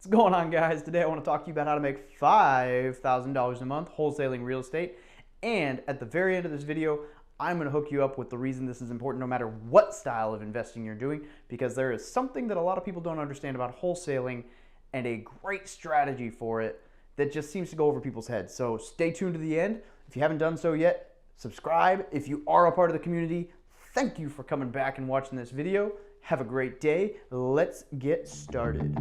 What's going on, guys? Today I want to talk to you about how to make $5,000 a month wholesaling real estate. And at the very end of this video, I'm going to hook you up with the reason this is important no matter what style of investing you're doing, because there is something that a lot of people don't understand about wholesaling and a great strategy for it that just seems to go over people's heads. So stay tuned to the end. If you haven't done so yet, subscribe. If you are a part of the community, thank you for coming back and watching this video. Have a great day. Let's get started.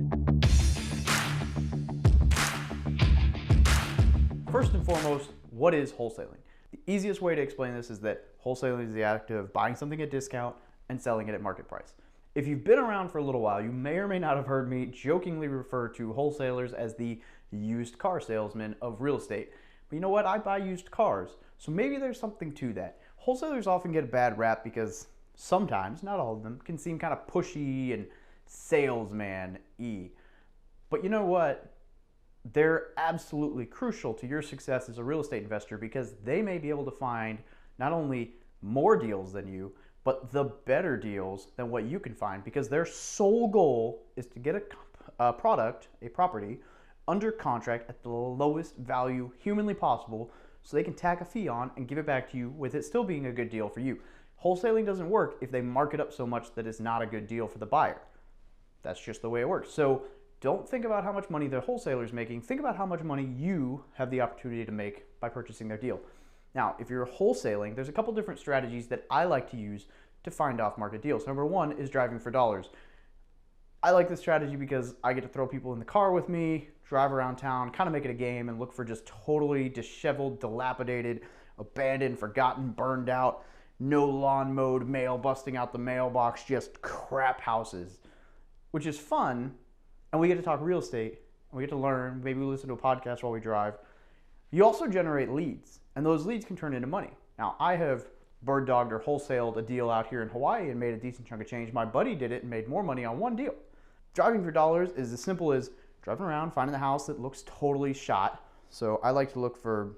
First and foremost, what is wholesaling? The easiest way to explain this is that wholesaling is the act of buying something at discount and selling it at market price. If you've been around for a little while, you may or may not have heard me jokingly refer to wholesalers as the used car salesman of real estate. But you know what? I buy used cars, so maybe there's something to that. Wholesalers often get a bad rap because sometimes, not all of them, can seem kind of pushy and salesman-y. But you know what? They're absolutely crucial to your success as a real estate investor because they may be able to find not only more deals than you, but the better deals than what you can find, because their sole goal is to get a product, a property, under contract at the lowest value humanly possible so they can tack a fee on and give it back to you with it still being a good deal for you. Wholesaling doesn't work if they mark it up so much that it's not a good deal for the buyer. That's just the way it works. So don't think about how much money the wholesaler is making. Think about how much money you have the opportunity to make by purchasing their deal. Now, if you're wholesaling, there's a couple different strategies that I like to use to find off-market deals. Number one is driving for dollars. I like this strategy because I get to throw people in the car with me, drive around town, kind of make it a game, and look for just totally disheveled, dilapidated, abandoned, forgotten, burned out, no lawn mowed mail busting out the mailbox, just crap houses, which is fun. And we get to talk real estate, and we get to learn. Maybe we listen to a podcast while we drive. You also generate leads, and those leads can turn into money. Now, I have bird dogged or wholesaled a deal out here in Hawaii and made a decent chunk of change. My buddy did it and made more money on one deal. Driving for dollars is as simple as driving around, finding the house that looks totally shot. So I like to look for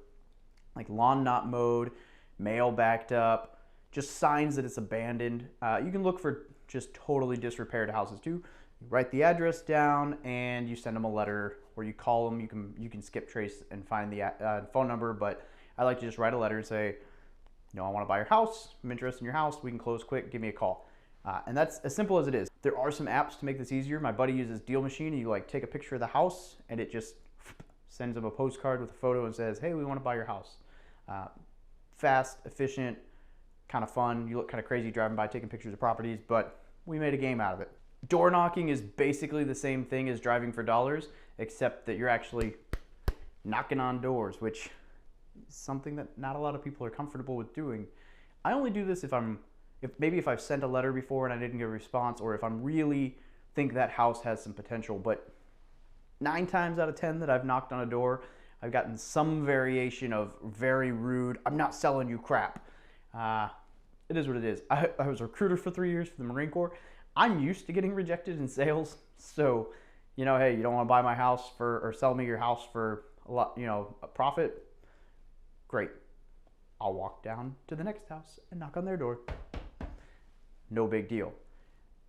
like lawn not mowed, mail backed up, just signs that it's abandoned. You can look for just totally disrepaired houses too. You write the address down and you send them a letter, or you call them. You can skip trace and find the phone number, but I like to just write a letter and say, I want to buy your house. I'm interested in your house. We can close quick. Give me a call. And that's as simple as it is. There are some apps to make this easier. My buddy uses Deal Machine, and you like take a picture of the house and it just sends them a postcard with a photo and says, hey, we want to buy your house. Fast, efficient, kind of fun. You look kind of crazy driving by taking pictures of properties, but we made a game out of it. Door knocking is basically the same thing as driving for dollars, except that you're actually knocking on doors, which is something that not a lot of people are comfortable with doing. I only do this if I've sent a letter before and I didn't get a response, or if I'm really think that house has some potential. But 9 times out of 10 that I've knocked on a door, I've gotten some variation of very rude, I'm not selling you crap. It is what it is. I was a recruiter for 3 years for the Marine Corps. I'm used to getting rejected in sales. So, hey, you don't want to buy my house or sell me your house for a lot, a profit? Great. I'll walk down to the next house and knock on their door. No big deal.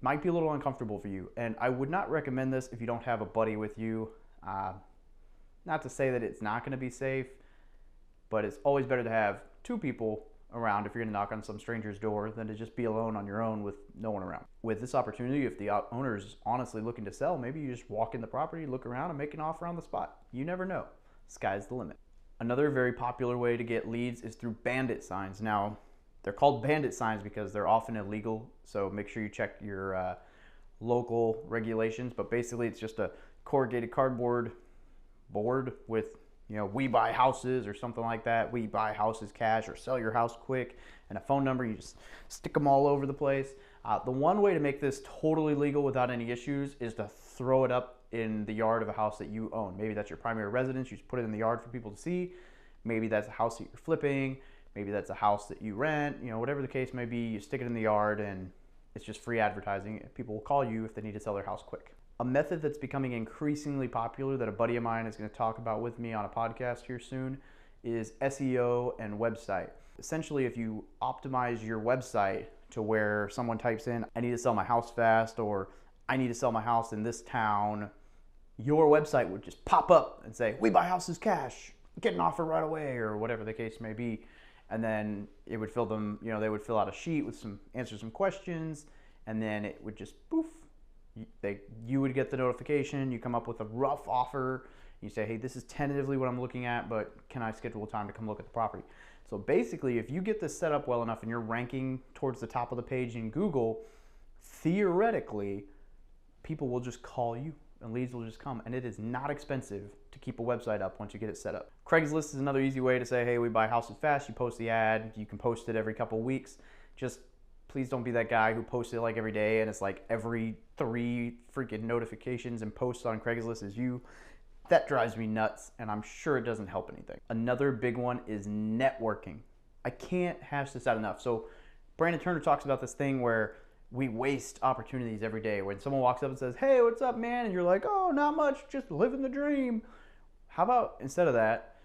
Might be a little uncomfortable for you. And I would not recommend this if you don't have a buddy with you. Not to say that it's not going to be safe, but it's always better to have 2 people around if you're going to knock on some stranger's door than to just be alone on your own with no one around. With this opportunity, if the owner is honestly looking to sell, maybe you just walk in the property, look around, and make an offer on the spot. You never know. Sky's the limit. Another very popular way to get leads is through BANDIT signs. Now, they're called BANDIT signs because they're often illegal, so make sure you check your local regulations. But basically, it's just a corrugated cardboard board with we buy houses or something like that. We buy houses cash, or sell your house quick, and a phone number. You just stick them all over the place. The one way to make this totally legal without any issues is to throw it up in the yard of a house that you own. Maybe that's your primary residence. You just put it in the yard for people to see. Maybe that's a house that you're flipping. Maybe that's a house that you rent. Whatever the case may be, you stick it in the yard and it's just free advertising. People will call you if they need to sell their house quick. A method that's becoming increasingly popular that a buddy of mine is going to talk about with me on a podcast here soon is SEO and website. Essentially, if you optimize your website to where someone types in, I need to sell my house fast, or I need to sell my house in this town, your website would just pop up and say, "We buy houses cash, get an offer right away," or whatever the case may be. And then it would fill them, they would fill out a sheet with answer some questions, and then it would just poof. You would get the notification. You come up with a rough offer. You say, "Hey, this is tentatively what I'm looking at, but can I schedule a time to come look at the property?" So basically, if you get this set up well enough and you're ranking towards the top of the page in Google, theoretically, people will just call you and leads will just come. And it is not expensive to keep a website up once you get it set up. Craigslist is another easy way to say, "Hey, we buy houses fast." You post the ad. You can post it every couple weeks. Just please don't be that guy who posts it like every day and it's like every 3 freaking notifications and posts on Craigslist is you. That drives me nuts, and I'm sure it doesn't help anything. Another big one is networking. I can't hash this out enough. So Brandon Turner talks about this thing where we waste opportunities every day. When someone walks up and says, "Hey, what's up, man?" and you're like, "Oh, not much, just living the dream." How about instead of that,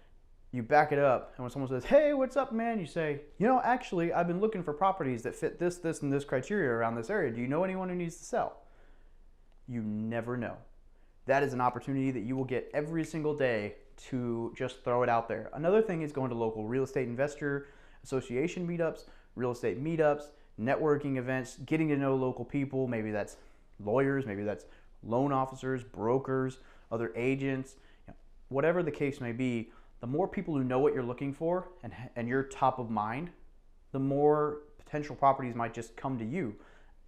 you back it up, and when someone says, "Hey, what's up, man?" you say, "Actually, I've been looking for properties that fit this, and this criteria around this area. Do you know anyone who needs to sell?" You never know. That is an opportunity that you will get every single day to just throw it out there. Another thing is going to local real estate investor association meetups, real estate meetups, networking events, getting to know local people. Maybe that's lawyers, maybe that's loan officers, brokers, other agents, whatever the case may be. The more people who know what you're looking for and you're top of mind, the more potential properties might just come to you.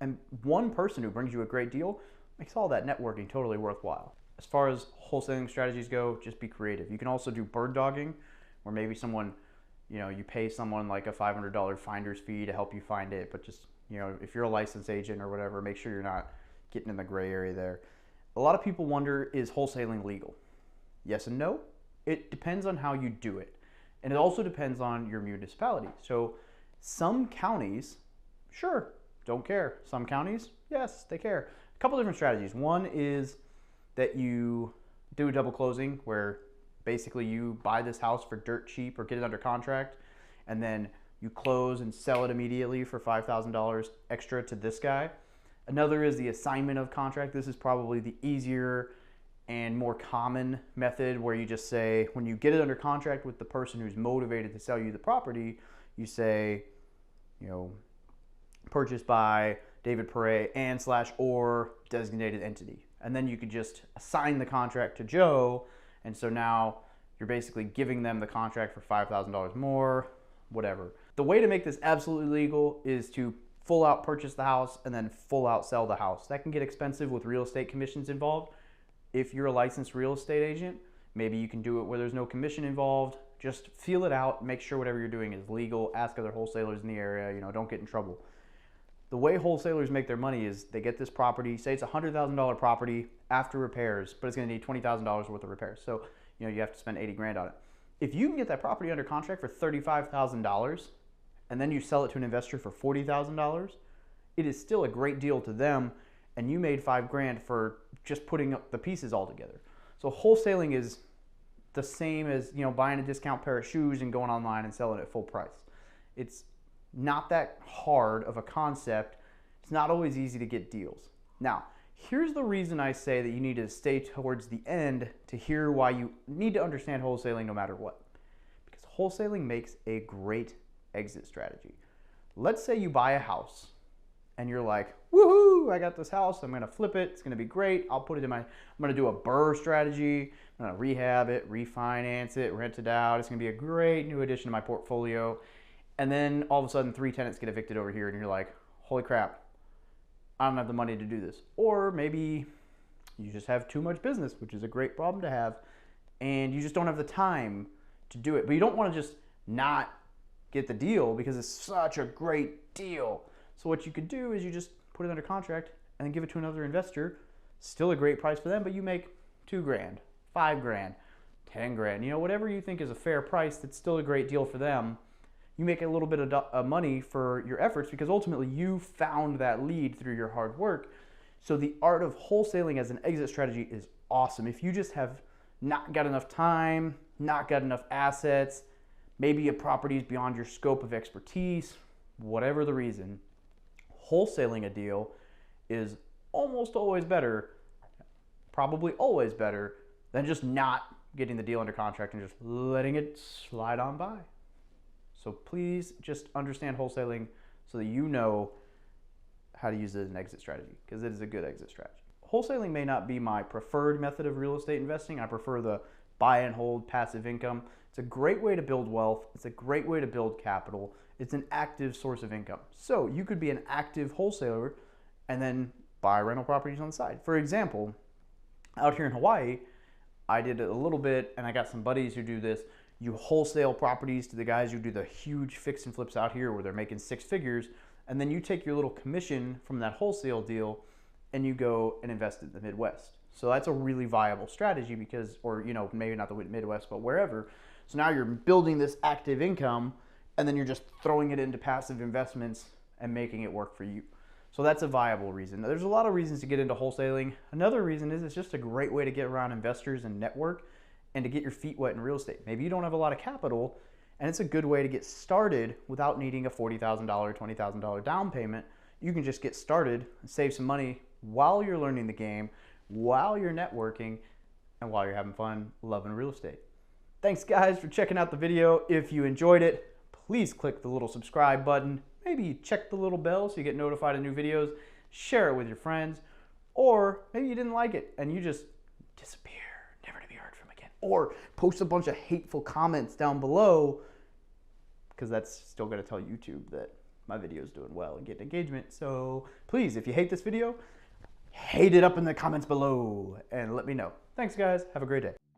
And one person who brings you a great deal makes all that networking totally worthwhile. As far as wholesaling strategies go, just be creative. You can also do bird dogging, where maybe someone, you pay someone like a $500 finder's fee to help you find it, but just, if you're a licensed agent or whatever, make sure you're not getting in the gray area there. A lot of people wonder, is wholesaling legal? Yes and no. It depends on how you do it. And it also depends on your municipality. So some counties, sure, don't care. Some counties, yes, they care. A couple different strategies. One is that you do a double closing where basically you buy this house for dirt cheap or get it under contract, and then you close and sell it immediately for $5,000 extra to this guy. Another is the assignment of contract. This is probably the easier and more common method, where you just say, when you get it under contract with the person who's motivated to sell you the property, you say, purchased by David Pere and/or designated entity. And then you could just assign the contract to Joe. And so now you're basically giving them the contract for $5,000 more, whatever. The way to make this absolutely legal is to full out purchase the house and then full out sell the house. That can get expensive with real estate commissions involved. If you're a licensed real estate agent, maybe you can do it where there's no commission involved. Just feel it out, make sure whatever you're doing is legal, ask other wholesalers in the area, don't get in trouble. The way wholesalers make their money is they get this property, say it's a $100,000 property after repairs, but it's gonna need $20,000 worth of repairs. So, you have to spend 80 grand on it. If you can get that property under contract for $35,000 and then you sell it to an investor for $40,000, it is still a great deal to them, and you made 5 grand for just putting up the pieces all together. So wholesaling is the same as, buying a discount pair of shoes and going online and selling it at full price. It's not that hard of a concept. It's not always easy to get deals. Now, here's the reason I say that you need to stay towards the end to hear why you need to understand wholesaling no matter what. Because wholesaling makes a great exit strategy. Let's say you buy a house and you're like, "Woohoo, I got this house, I'm gonna flip it, it's gonna be great, I'm gonna do a BRRRR strategy, I'm gonna rehab it, refinance it, rent it out, it's gonna be a great new addition to my portfolio." And then all of a sudden 3 tenants get evicted over here and you're like, "Holy crap, I don't have the money to do this." Or maybe you just have too much business, which is a great problem to have, and you just don't have the time to do it. But you don't wanna just not get the deal because it's such a great deal. So what you could do is you just put it under contract and then give it to another investor. Still a great price for them, but you make 2 grand, 5 grand, 10 grand, whatever you think is a fair price that's still a great deal for them. You make a little bit of money for your efforts because ultimately you found that lead through your hard work. So the art of wholesaling as an exit strategy is awesome. If you just have not got enough time, not got enough assets, maybe a property is beyond your scope of expertise, whatever the reason, wholesaling a deal is almost always better probably always better than just not getting the deal under contract and just letting it slide on by. So please just understand wholesaling so that you know how to use it as an exit strategy, because it is a good exit strategy. Wholesaling may not be my preferred method of real estate investing. I prefer the buy and hold passive income. It's a great way to build wealth. It's a great way to build capital. It's an active source of income. So you could be an active wholesaler and then buy rental properties on the side. For example, out here in Hawaii, I did it a little bit, and I got some buddies who do this. You wholesale properties to the guys who do the huge fix and flips out here where they're making 6 figures, and then you take your little commission from that wholesale deal and you go and invest it in the Midwest. So that's a really viable strategy because, or you know, maybe not the Midwest, but wherever. So now you're building this active income and then you're just throwing it into passive investments and making it work for you. So that's a viable reason. There's a lot of reasons to get into wholesaling. Another reason is it's just a great way to get around investors and network and to get your feet wet in real estate. Maybe you don't have a lot of capital, and it's a good way to get started without needing a $40,000, $20,000 down payment. You can just get started and save some money while you're learning the game, while you're networking, and while you're having fun loving real estate. Thanks guys for checking out the video. If you enjoyed it, please click the little subscribe button. Maybe check the little bell so you get notified of new videos. Share it with your friends. Or maybe you didn't like it and you just disappear, never to be heard from again. Or post a bunch of hateful comments down below, because that's still going to tell YouTube that my video is doing well and getting engagement. So please, if you hate this video, hate it up in the comments below and let me know. Thanks guys. Have a great day.